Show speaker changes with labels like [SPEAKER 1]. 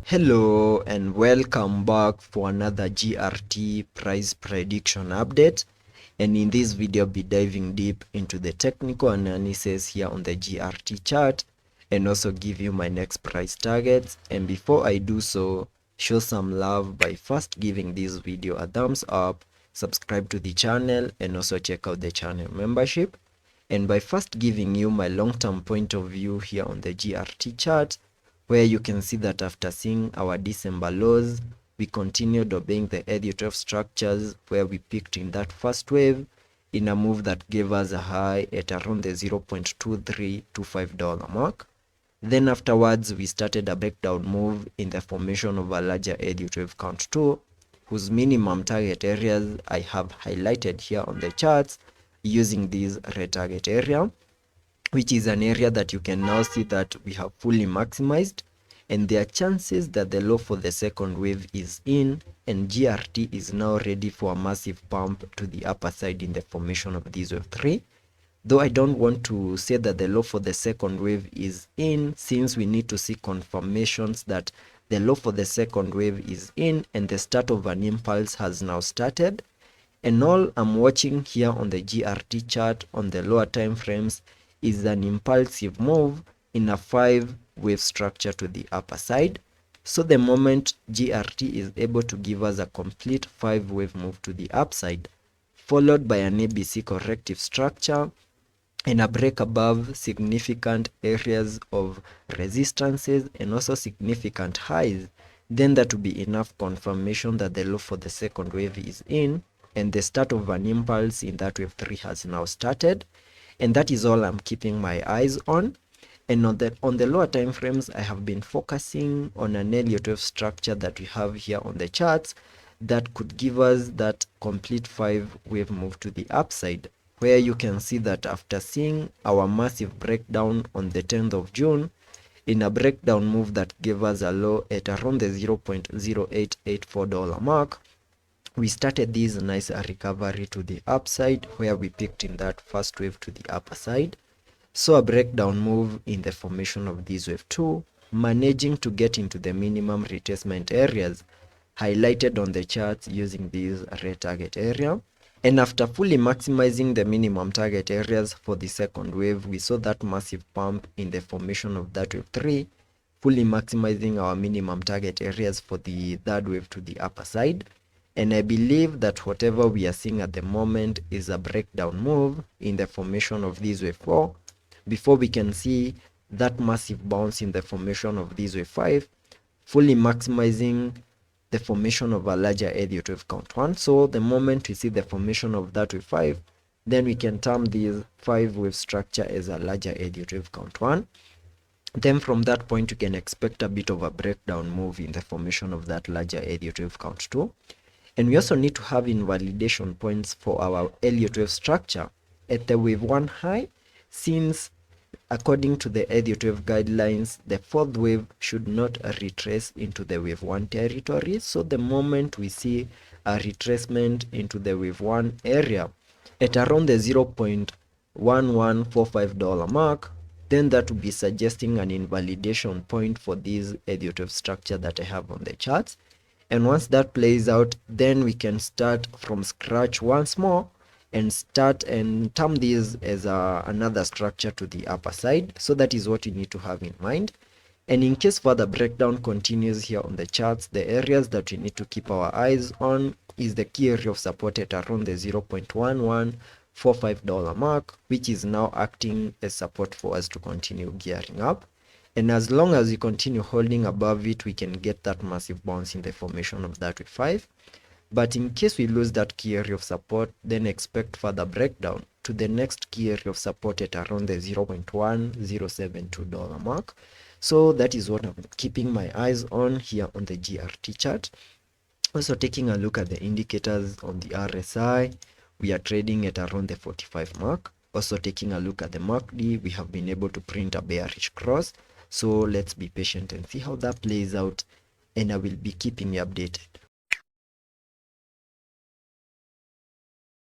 [SPEAKER 1] Hello and welcome back for another GRT price prediction update, and in this video I'll be diving deep into the technical analysis here on the GRT chart and also give you my next price targets. And before I do so, show some love by first giving this video a thumbs up, subscribe to the channel, and also check out the channel membership. And by first giving you my long-term point of view here on the GRT chart, where you can see that after seeing our December lows, we continued obeying the Elliot structures, where we peaked in that first wave in a move that gave us a high at around the $0.2325 mark. Then afterwards, we started a breakdown move in the formation of a larger Elliot wave count 2, whose minimum target areas I have highlighted here on the charts using this red target area, which is an area that you can now see that we have fully maximized, and there are chances that the low for the second wave is in, and GRT is now ready for a massive pump to the upper side in the formation of this wave 3. Though I don't want to say that the low for the second wave is in, since we need to see confirmations that the low for the second wave is in and the start of an impulse has now started. And all I'm watching here on the GRT chart on the lower time frames is an impulsive move in a 5-wave structure to the upper side. So the moment GRT is able to give us a complete 5-wave move to the upside, followed by an ABC corrective structure and a break above significant areas of resistances and also significant highs, then that will be enough confirmation that the low for the second wave is in and the start of an impulse in that wave 3 has now started. And that is all I'm keeping my eyes on. And on the lower time frames, I have been focusing on an Elliot wave structure that we have here on the charts that could give us that complete 5-wave move to the upside, where you can see that after seeing our massive breakdown on the 10th of June in a breakdown move that gave us a low at around the $0.0884 mark, we started this nice recovery to the upside, where we picked in that first wave to the upper side. So a breakdown move in the formation of this wave 2, managing to get into the minimum retracement areas highlighted on the charts using this red target area. And after fully maximizing the minimum target areas for the second wave, we saw that massive pump in the formation of that wave 3, fully maximizing our minimum target areas for the third wave to the upper side. And I believe that whatever we are seeing at the moment is a breakdown move in the formation of this wave 4 before we can see that massive bounce in the formation of this wave 5, fully maximizing the formation of a larger Elliot wave count 1. So the moment we see the formation of that wave 5, then we can term this 5-wave structure as a larger Elliot wave count 1. Then from that point, you can expect a bit of a breakdown move in the formation of that larger Elliot wave count 2. And we also need to have invalidation points for our Elliot wave structure at the wave 1 high, since according to the Elliot wave guidelines, the fourth wave should not retrace into the wave 1 territory. So the moment we see a retracement into the wave 1 area at around the $0.1145 mark, then that would be suggesting an invalidation point for this Elliot wave structure that I have on the charts. And once that plays out, then we can start from scratch once more and start and term this as another structure to the upper side. So that is what you need to have in mind. And in case further breakdown continues here on the charts, the areas that we need to keep our eyes on is the key area of support at around the $0.1145 mark, which is now acting as support for us to continue gearing up. And as long as we continue holding above it, we can get that massive bounce in the formation of that wave 5. But in case we lose that key area of support, then expect further breakdown to the next key area of support at around the $0.1072 mark. So that is what I'm keeping my eyes on here on the GRT chart. Also taking a look at the indicators on the RSI, we are trading at around the 45 mark. Also taking a look at the MACD, we have been able to print a bearish cross. So let's be patient and see how that plays out, and I will be keeping you updated.